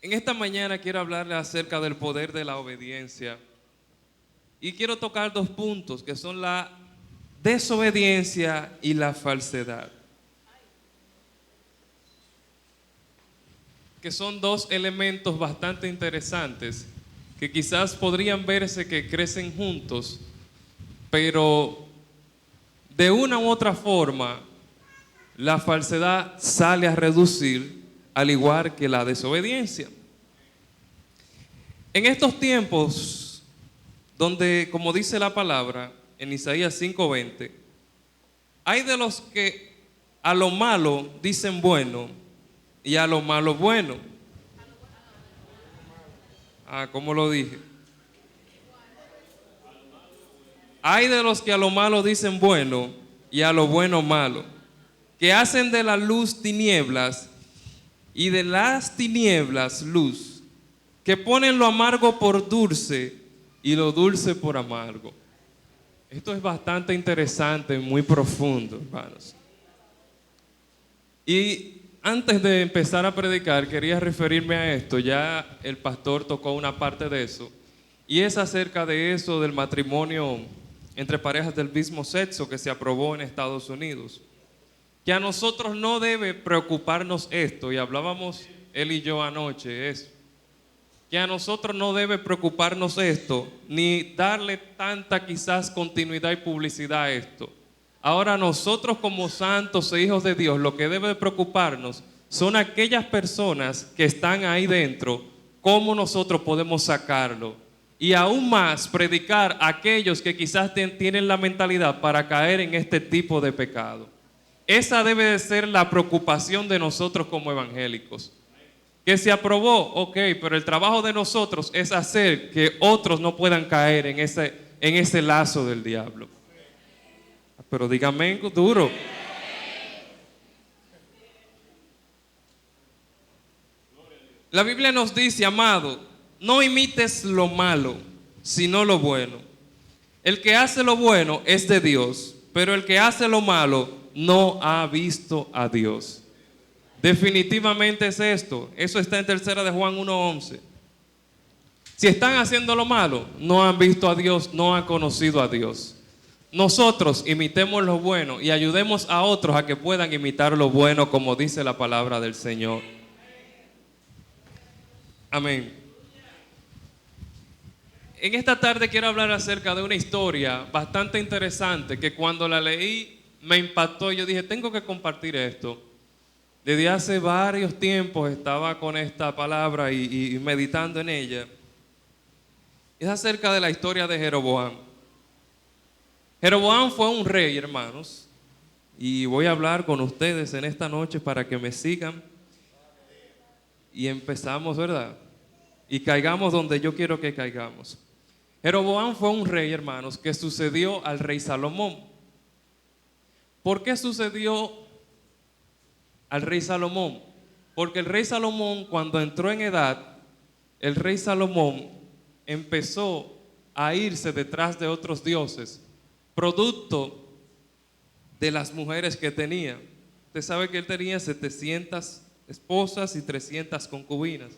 En esta mañana quiero hablarles acerca del poder de la obediencia y quiero tocar dos puntos que son la desobediencia y la falsedad, que son dos elementos bastante interesantes que quizás podrían verse que crecen juntos, pero de una u otra forma la falsedad sale a reducir al igual que la desobediencia. En estos tiempos donde, como dice la palabra en Isaías 5:20, hay de los que a lo malo dicen bueno y a lo malo bueno. ¿Cómo lo dije? Hay de los que a lo malo dicen bueno y a lo bueno malo, que hacen de la luz tinieblas y de las tinieblas luz, que ponen lo amargo por dulce y lo dulce por amargo. Esto es bastante interesante, muy profundo, hermanos. Y antes de empezar a predicar, quería referirme a esto. Ya el pastor tocó una parte de eso, y es acerca de eso del matrimonio entre parejas del mismo sexo que se aprobó en Estados Unidos. Que a nosotros no debe preocuparnos esto, y hablábamos él y yo anoche, eso. Que a nosotros no debe preocuparnos esto, ni darle tanta quizás continuidad y publicidad a esto. Ahora nosotros como santos e hijos de Dios, lo que debe preocuparnos son aquellas personas que están ahí dentro, cómo nosotros podemos sacarlo. Y aún más predicar a aquellos que quizás tienen la mentalidad para caer en este tipo de pecado. Esa debe de ser la preocupación de nosotros como evangélicos. Que se aprobó, ok, pero el trabajo de nosotros es hacer que otros no puedan caer en ese lazo del diablo. Pero dígame duro. La Biblia nos dice, amado, no imites lo malo, sino lo bueno. El que hace lo bueno es de Dios, pero el que hace lo malo no ha visto a Dios. Definitivamente es esto. Eso está en tercera de Juan 1:11. Si están haciendo lo malo, no han visto a Dios, no han conocido a Dios. Nosotros imitemos lo bueno y ayudemos a otros a que puedan imitar lo bueno, como dice la palabra del Señor. Amén. En esta tarde quiero hablar acerca de una historia bastante interesante que cuando la leí me impactó y yo dije, tengo que compartir esto. Desde hace varios tiempos estaba con esta palabra y meditando en ella. Es acerca de la historia de Jeroboam. Jeroboam fue un rey, hermanos, y voy a hablar con ustedes en esta noche para que me sigan. Y empezamos, ¿verdad? Y caigamos donde yo quiero que caigamos. Jeroboam fue un rey, hermanos, que sucedió al rey Salomón. ¿Por qué sucedió al rey Salomón? Porque el rey Salomón, cuando entró en edad, el rey Salomón empezó a irse detrás de otros dioses, producto de las mujeres que tenía. Usted sabe que él tenía 700 esposas y 300 concubinas.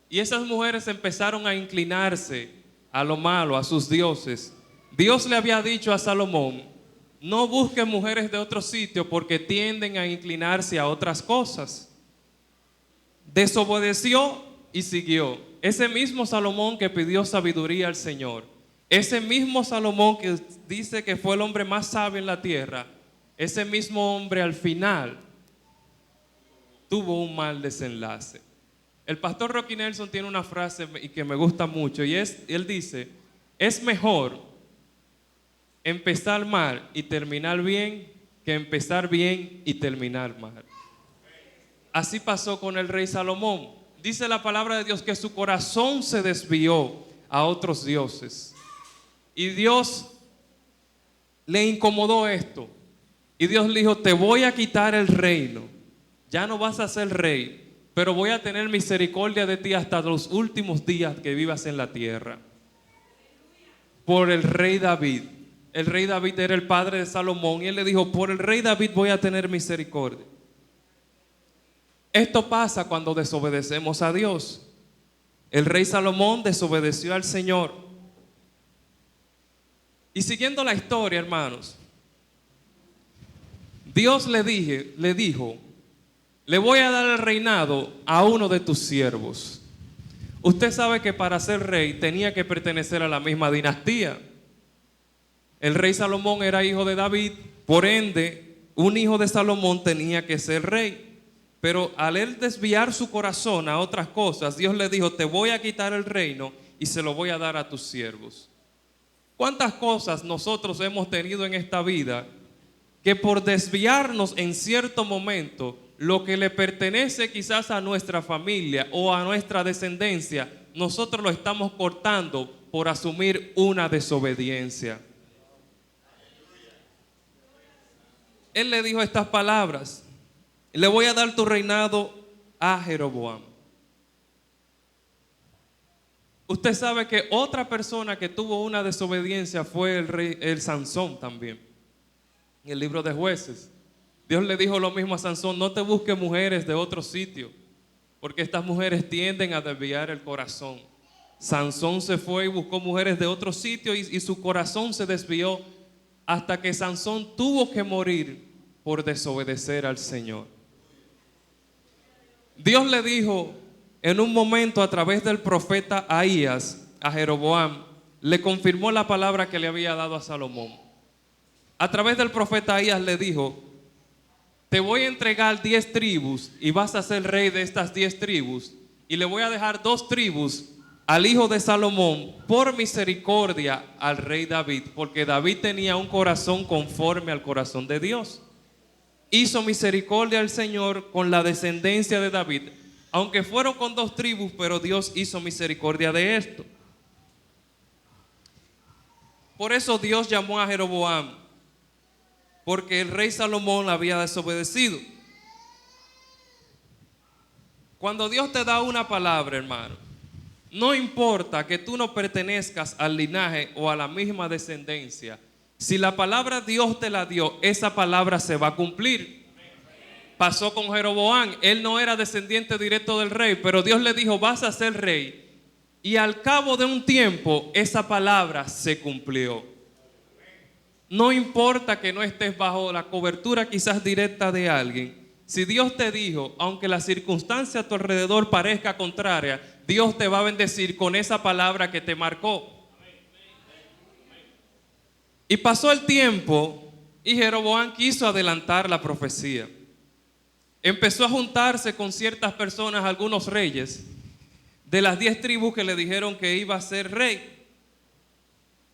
Y esas mujeres empezaron a inclinarse a lo malo, a sus dioses. Dios le había dicho a Salomón, no busque mujeres de otro sitio porque tienden a inclinarse a otras cosas. Desobedeció y siguió. Ese mismo Salomón que pidió sabiduría al Señor, ese mismo Salomón que dice que fue el hombre más sabio en la tierra, ese mismo hombre al final tuvo un mal desenlace. El pastor Rocky Nelson tiene una frase y que me gusta mucho y él dice, es mejor empezar mal y terminar bien que empezar bien y terminar mal. Así pasó con el rey Salomón. Dice la palabra de Dios que su corazón se desvió a otros dioses. Y Dios le incomodó esto. Y Dios le dijo, te voy a quitar el reino. Ya no vas a ser rey, pero voy a tener misericordia de ti hasta los últimos días que vivas en la tierra. Por el rey David. El rey David era el padre de Salomón y él le dijo, por el rey David voy a tener misericordia. Esto pasa cuando desobedecemos a Dios. El rey Salomón desobedeció al Señor. Y siguiendo la historia, hermanos, Dios le dijo, le voy a dar el reinado a uno de tus siervos. Usted sabe que para ser rey tenía que pertenecer a la misma dinastía. El rey Salomón era hijo de David, por ende, un hijo de Salomón tenía que ser rey. Pero al él desviar su corazón a otras cosas, Dios le dijo, te voy a quitar el reino y se lo voy a dar a tus siervos. ¿Cuántas cosas nosotros hemos tenido en esta vida que por desviarnos en cierto momento, lo que le pertenece quizás a nuestra familia o a nuestra descendencia, nosotros lo estamos cortando por asumir una desobediencia? Él le dijo estas palabras: le voy a dar tu reinado a Jeroboam. Usted sabe que otra persona que tuvo una desobediencia fue el Sansón también. En el libro de Jueces, Dios le dijo lo mismo a Sansón: no te busques mujeres de otro sitio, porque estas mujeres tienden a desviar el corazón. Sansón se fue y buscó mujeres de otro sitio y su corazón se desvió hasta que Sansón tuvo que morir por desobedecer al Señor. Dios le dijo en un momento a través del profeta Ahías a Jeroboam, le confirmó la palabra que le había dado a Salomón. A través del profeta Ahías le dijo: te voy a entregar 10 tribus y vas a ser rey de estas 10 tribus, y le voy a dejar 2 tribus al hijo de Salomón por misericordia al rey David, porque David tenía un corazón conforme al corazón de Dios. Hizo misericordia al Señor con la descendencia de David, aunque fueron con 2 tribus, pero Dios hizo misericordia de esto. Por eso Dios llamó a Jeroboam, porque el rey Salomón había desobedecido. Cuando Dios te da una palabra, hermano, no importa que tú no pertenezcas al linaje o a la misma descendencia, si la palabra Dios te la dio, esa palabra se va a cumplir. Pasó con Jeroboam. Él no era descendiente directo del rey, pero Dios le dijo: vas a ser rey. Y al cabo de un tiempo, esa palabra se cumplió. No importa que no estés bajo la cobertura quizás directa de alguien. Si Dios te dijo, aunque la circunstancia a tu alrededor parezca contraria, Dios te va a bendecir con esa palabra que te marcó. Y pasó el tiempo y Jeroboam quiso adelantar la profecía. Empezó a juntarse con ciertas personas, algunos reyes, de las 10 tribus que le dijeron que iba a ser rey.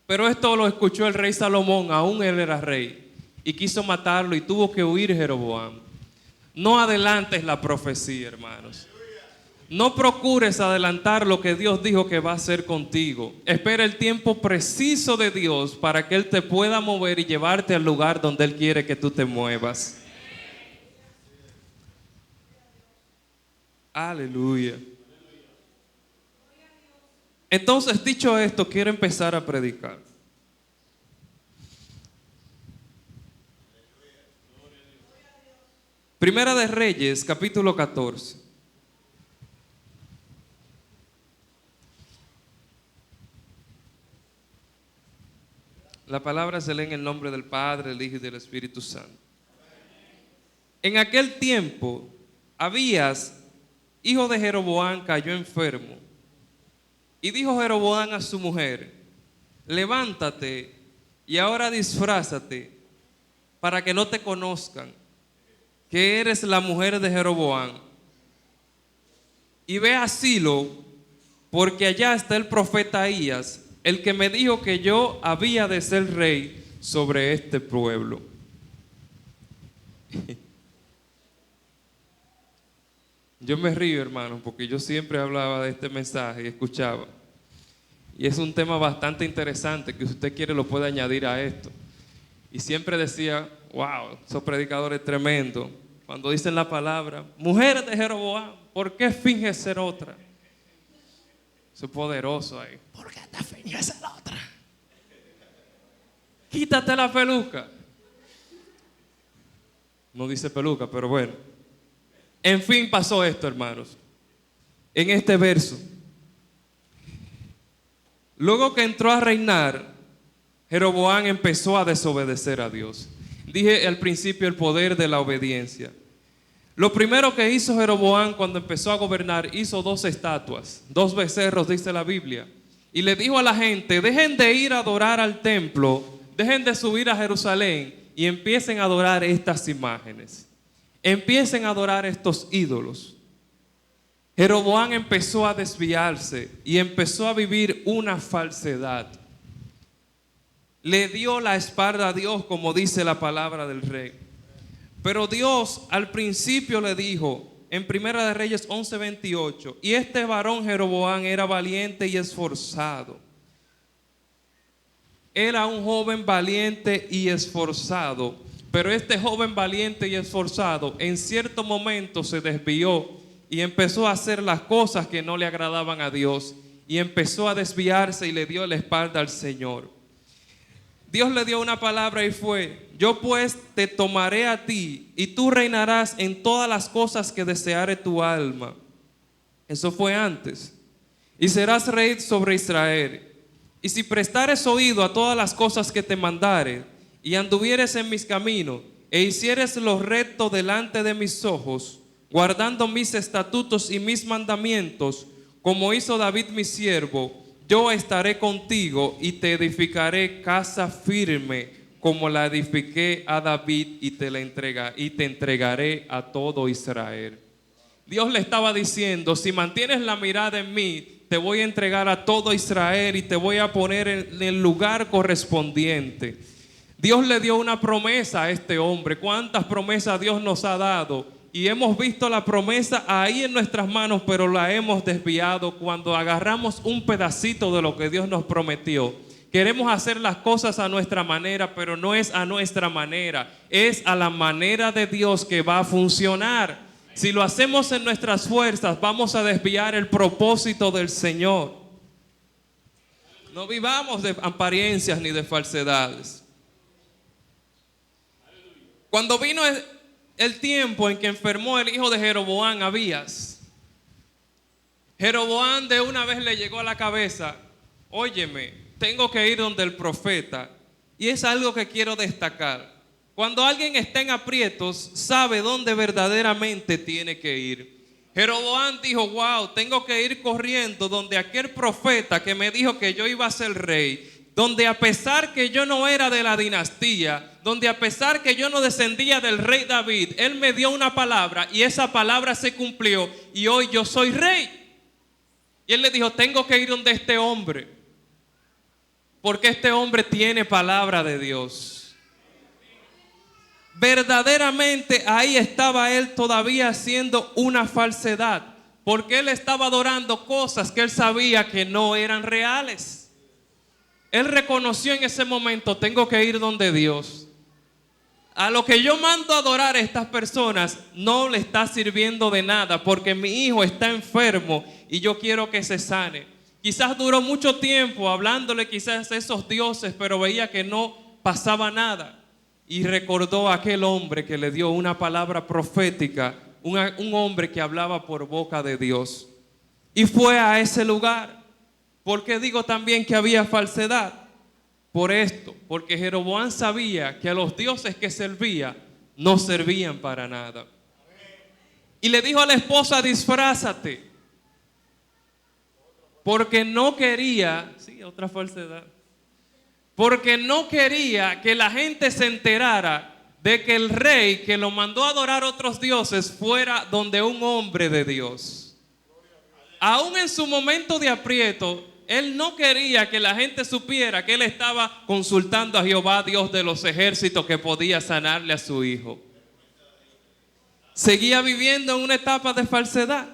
Pero esto lo escuchó el rey Salomón, aún él era rey, y quiso matarlo y tuvo que huir Jeroboam. No adelantes la profecía, hermanos. No procures adelantar lo que Dios dijo que va a hacer contigo. Espera el tiempo preciso de Dios para que Él te pueda mover y llevarte al lugar donde Él quiere que tú te muevas. Aleluya. Entonces, dicho esto, quiero empezar a predicar. Primera de Reyes, capítulo 14. La palabra se lee en el nombre del Padre, del Hijo y del Espíritu Santo. En aquel tiempo, Abías, hijo de Jeroboam, cayó enfermo. Y dijo Jeroboam a su mujer: levántate y ahora disfrázate para que no te conozcan que eres la mujer de Jeroboam. Y ve a Silo, porque allá está el profeta Ahías, el que me dijo que yo había de ser rey sobre este pueblo. Yo me río, hermano, porque yo siempre hablaba de este mensaje y escuchaba. Y es un tema bastante interesante que si usted quiere lo puede añadir a esto. Y siempre decía: wow, esos predicadores tremendos. Cuando dicen la palabra, mujeres de Jeroboam, ¿por qué finges ser otra? Eso es poderoso ahí. ¿Por qué te finges ser otra? Quítate la peluca. No dice peluca, pero bueno. En fin, pasó esto, hermanos. En este verso. Luego que entró a reinar, Jeroboam empezó a desobedecer a Dios. Dije al principio el poder de la obediencia. Lo primero que hizo Jeroboam cuando empezó a gobernar, hizo 2 estatuas, 2 becerros, dice la Biblia. Y le dijo a la gente, dejen de ir a adorar al templo, dejen de subir a Jerusalén y empiecen a adorar estas imágenes. Empiecen a adorar estos ídolos. Jeroboam empezó a desviarse y empezó a vivir una falsedad. Le dio la espalda a Dios, como dice la palabra del rey. Pero Dios al principio le dijo, en Primera de Reyes 11:28, y este varón Jeroboam era valiente y esforzado. Era un joven valiente y esforzado, pero este joven valiente y esforzado en cierto momento se desvió y empezó a hacer las cosas que no le agradaban a Dios y empezó a desviarse y le dio la espalda al Señor. Dios le dio una palabra y fue, yo pues te tomaré a ti y tú reinarás en todas las cosas que deseare tu alma. Eso fue antes. Y serás rey sobre Israel. Y si prestares oído a todas las cosas que te mandare y anduvieres en mis caminos e hicieres lo recto delante de mis ojos, guardando mis estatutos y mis mandamientos, como hizo David mi siervo, yo estaré contigo y te edificaré casa firme como la edifiqué a David y te entregaré a todo Israel. Dios le estaba diciendo, si mantienes la mirada en mí, te voy a entregar a todo Israel y te voy a poner en el lugar correspondiente. Dios le dio una promesa a este hombre. ¿Cuántas promesas Dios nos ha dado? Y hemos visto la promesa ahí en nuestras manos, pero la hemos desviado cuando agarramos un pedacito de lo que Dios nos prometió. Queremos hacer las cosas a nuestra manera, pero no es a nuestra manera, es a la manera de Dios que va a funcionar. Si lo hacemos en nuestras fuerzas, vamos a desviar el propósito del Señor. No vivamos de apariencias ni de falsedades. Cuando vino el tiempo en que enfermó el hijo de Jeroboam, Abías, Jeroboam de una vez le llegó a la cabeza, óyeme, tengo que ir donde el profeta. Y es algo que quiero destacar. Cuando alguien está en aprietos, sabe dónde verdaderamente tiene que ir. Jeroboam dijo, wow, tengo que ir corriendo donde aquel profeta que me dijo que yo iba a ser rey, donde a pesar que yo no era de la dinastía, donde a pesar que yo no descendía del rey David, él me dio una palabra y esa palabra se cumplió y hoy yo soy rey. Y él le dijo, tengo que ir donde este hombre, porque este hombre tiene palabra de Dios. Verdaderamente ahí estaba él todavía haciendo una falsedad, porque él estaba adorando cosas que él sabía que no eran reales. Él reconoció en ese momento, tengo que ir donde Dios. A lo que yo mando a adorar a estas personas no le está sirviendo de nada, porque mi hijo está enfermo y yo quiero que se sane. Quizás duró mucho tiempo hablándole quizás a esos dioses, pero veía que no pasaba nada. Y recordó a aquel hombre que le dio una palabra profética, un hombre que hablaba por boca de Dios. Y fue a ese lugar. ¿Por qué digo también que había falsedad? Por esto, porque Jeroboam sabía que a los dioses que servía no servían para nada. Y le dijo a la esposa, disfrázate. Porque no quería, sí, otra falsedad. Porque no quería que la gente se enterara de que el rey que lo mandó a adorar a otros dioses fuera donde un hombre de Dios. Aún en su momento de aprieto, él no quería que la gente supiera que él estaba consultando a Jehová, Dios de los ejércitos, que podía sanarle a su hijo. Seguía viviendo en una etapa de falsedad.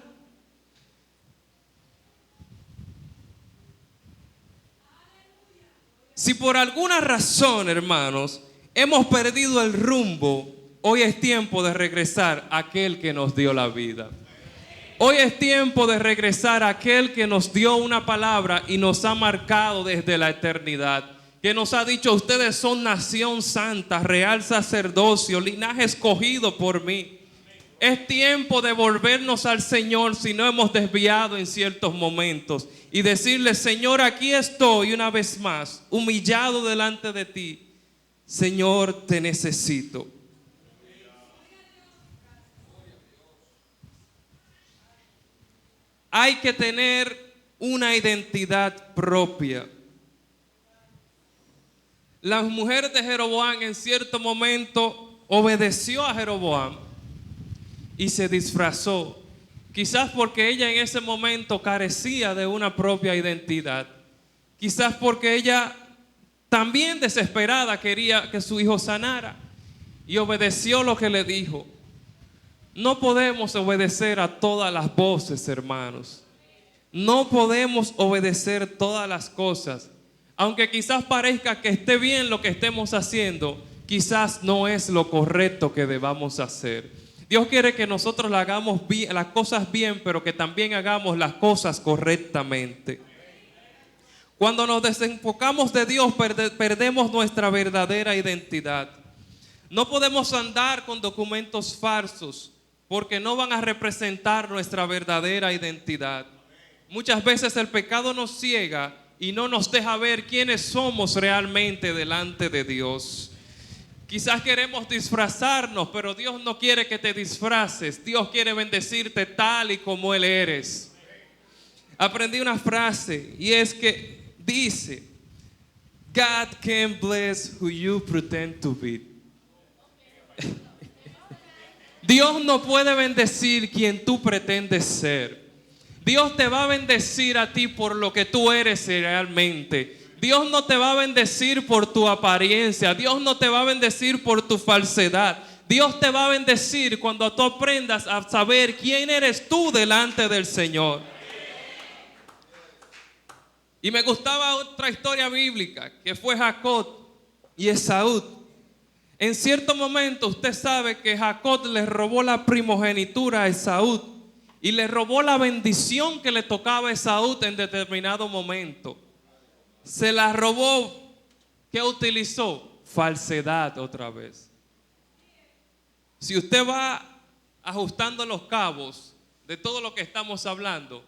Si por alguna razón, hermanos, hemos perdido el rumbo, hoy es tiempo de regresar a aquel que nos dio la vida. Hoy es tiempo de regresar a aquel que nos dio una palabra y nos ha marcado desde la eternidad. Que nos ha dicho, ustedes son nación santa, real sacerdocio, linaje escogido por mí. Es tiempo de volvernos al Señor si no hemos desviado en ciertos momentos y decirle: Señor, aquí estoy una vez más, humillado delante de ti. Señor, te necesito. Hay que tener una identidad propia. La mujer de Jeroboam en cierto momento obedeció a Jeroboam y se disfrazó, quizás porque ella en ese momento carecía de una propia identidad, quizás porque ella también desesperada quería que su hijo sanara y obedeció lo que le dijo. No podemos obedecer a todas las voces, hermanos. No podemos obedecer todas las cosas. Aunque quizás parezca que esté bien lo que estemos haciendo, quizás no es lo correcto que debamos hacer. Dios quiere que nosotros hagamos bien, las cosas bien, pero que también hagamos las cosas correctamente. Cuando nos desenfocamos de Dios, perdemos nuestra verdadera identidad. No podemos andar con documentos falsos, porque no van a representar nuestra verdadera identidad. Muchas veces el pecado nos ciega y no nos deja ver quiénes somos realmente delante de Dios. Quizás queremos disfrazarnos, pero Dios no quiere que te disfraces. Dios quiere bendecirte tal y como Él eres. Aprendí una frase y es que dice: God can bless who you pretend to be. Dios no puede bendecir quien tú pretendes ser. Dios te va a bendecir a ti por lo que tú eres realmente. Dios no te va a bendecir por tu apariencia. Dios no te va a bendecir por tu falsedad. Dios te va a bendecir cuando tú aprendas a saber quién eres tú delante del Señor. Y me gustaba otra historia bíblica que fue Jacob y Esaú. En cierto momento usted sabe que Jacob le robó la primogenitura a Esaú y le robó la bendición que le tocaba a Esaú en determinado momento. Se la robó. ¿Qué utilizó? Falsedad otra vez. Si usted va ajustando los cabos de todo lo que estamos hablando,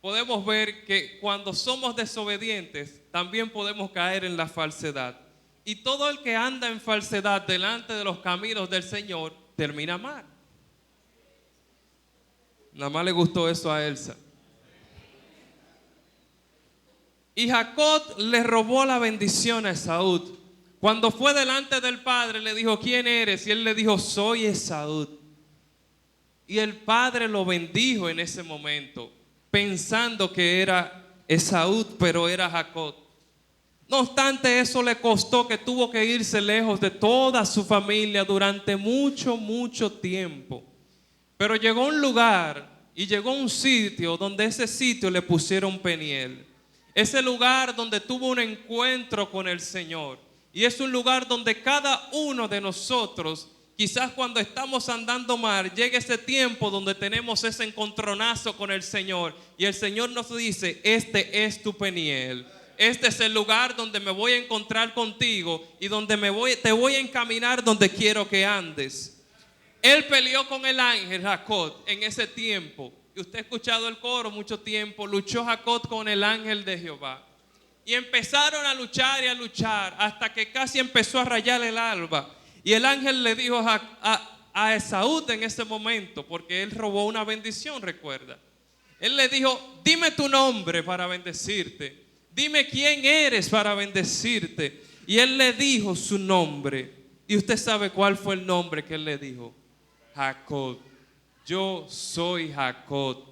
podemos ver que cuando somos desobedientes también podemos caer en la falsedad. Y todo el que anda en falsedad delante de los caminos del Señor termina mal. Nada más le gustó eso a Elsa. Y Jacob le robó la bendición a Esaú. Cuando fue delante del padre le dijo: ¿quién eres? Y él le dijo: soy Esaú. Y el padre lo bendijo en ese momento, pensando que era Esaú, pero era Jacob. No obstante, eso le costó que tuvo que irse lejos de toda su familia durante mucho tiempo. Pero llegó a un lugar y llegó a un sitio donde ese sitio le pusieron Peniel. Ese lugar donde tuvo un encuentro con el Señor. Y es un lugar donde cada uno de nosotros, quizás cuando estamos andando mal, llega ese tiempo donde tenemos ese encontronazo con el Señor. Y el Señor nos dice: este es tu Peniel. Este es el lugar donde me voy a encontrar contigo y donde te voy a encaminar donde quiero que andes. Él peleó con el ángel Jacob en ese tiempo. Y usted ha escuchado el coro mucho tiempo. Luchó Jacob con el ángel de Jehová. Y empezaron a luchar y a luchar hasta que casi empezó a rayar el alba. Y el ángel le dijo a Esaú en ese momento, porque él robó una bendición, recuerda. Él le dijo: dime tu nombre para bendecirte. Dime quién eres para bendecirte. Y él le dijo su nombre. Y usted sabe cuál fue el nombre que él le dijo: Jacob. Yo soy Jacob.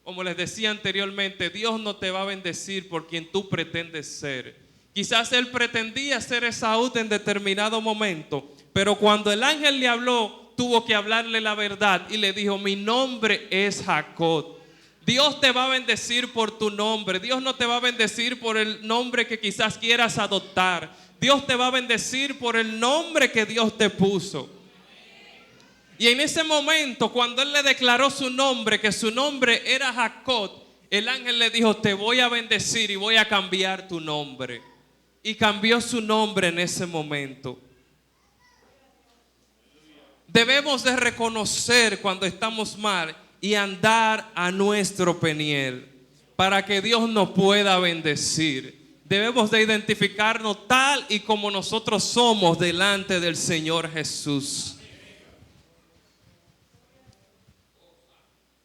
Como les decía anteriormente, Dios no te va a bendecir por quien tú pretendes ser. Quizás él pretendía ser Esaú en determinado momento, pero cuando el ángel le habló, tuvo que hablarle la verdad y le dijo: mi nombre es Jacob. Dios te va a bendecir por tu nombre. Dios no te va a bendecir por el nombre que quizás quieras adoptar. Dios te va a bendecir por el nombre que Dios te puso. Y en ese momento, cuando él le declaró su nombre, que su nombre era Jacob, el ángel le dijo: te voy a bendecir y voy a cambiar tu nombre. Y cambió su nombre en ese momento. Debemos de reconocer cuando estamos mal y andar a nuestro peniel para que Dios nos pueda bendecir. Debemos de identificarnos tal y como nosotros somos delante del Señor Jesús.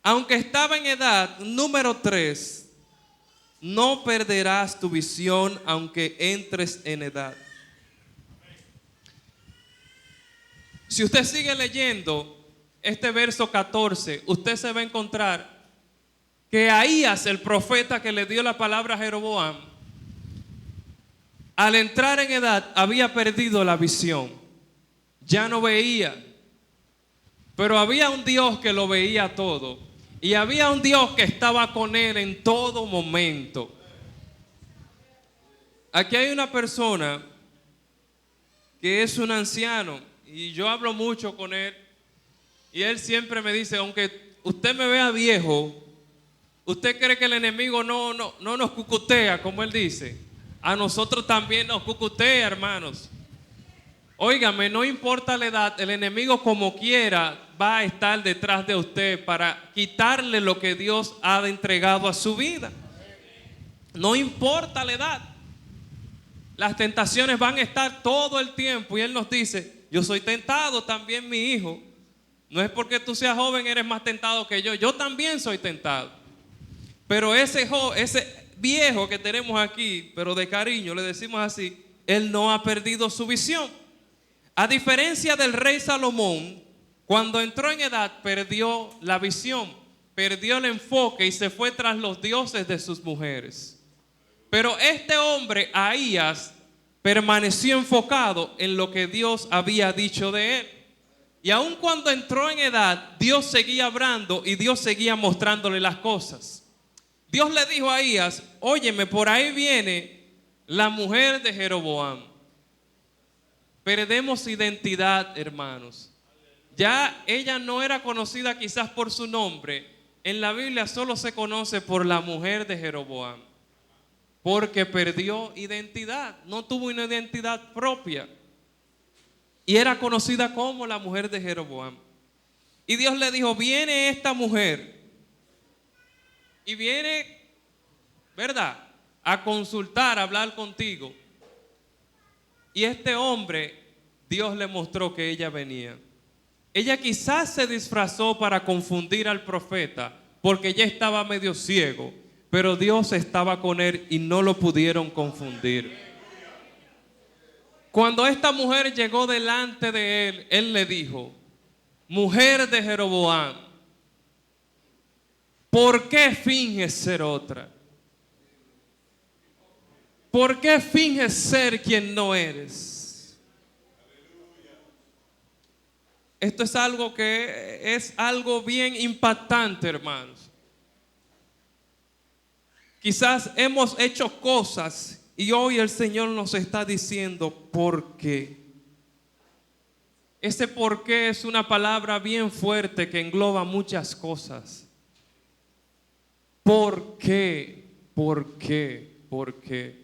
Aunque estaba en edad, número 3, no perderás tu visión aunque entres en edad. Si usted sigue leyendo este verso 14, usted se va a encontrar que Ahías, el profeta que le dio la palabra a Jeroboam, al entrar en edad había perdido la visión. Ya no veía. Pero había un Dios que lo veía todo. Y había un Dios que estaba con él en todo momento. Aquí hay una persona que es un anciano. Y yo hablo mucho con él. Y él siempre me dice, aunque usted me vea viejo, ¿usted cree que el enemigo no nos cucutea, como él dice? A nosotros también nos cucutea, hermanos. Óigame, no importa la edad, el enemigo como quiera va a estar detrás de usted para quitarle lo que Dios ha entregado a su vida. No importa la edad. Las tentaciones van a estar todo el tiempo y él nos dice, yo soy tentado también, mi hijo. No es porque tú seas joven eres más tentado que yo también soy tentado. Pero ese viejo que tenemos aquí, pero de cariño le decimos así, él no ha perdido su visión. A diferencia del rey Salomón, cuando entró en edad perdió la visión, perdió el enfoque y se fue tras los dioses de sus mujeres. Pero este hombre, Ahías, permaneció enfocado en lo que Dios había dicho de él. Y aun cuando entró en edad, Dios seguía hablando y Dios seguía mostrándole las cosas. Dios le dijo a Ahías, óyeme, por ahí viene la mujer de Jeroboam. Perdemos identidad, hermanos. Ya ella no era conocida quizás por su nombre. En la Biblia solo se conoce por la mujer de Jeroboam. Porque perdió identidad. No tuvo una identidad propia. Y era conocida como la mujer de Jeroboam. Y Dios le dijo, viene esta mujer. Y viene, ¿verdad?, a consultar, a hablar contigo. Y este hombre, Dios le mostró que ella venía. Ella quizás se disfrazó para confundir al profeta, porque ya estaba medio ciego, pero Dios estaba con él y no lo pudieron confundir. Cuando esta mujer llegó delante de él, él le dijo, mujer de Jeroboam, ¿por qué finges ser otra? ¿Por qué finges ser quien no eres? Esto es algo bien impactante, hermanos. Quizás hemos hecho cosas y hoy el Señor nos está diciendo ¿por qué? Ese por qué es una palabra bien fuerte que engloba muchas cosas. ¿Por qué? ¿Por qué? ¿Por qué?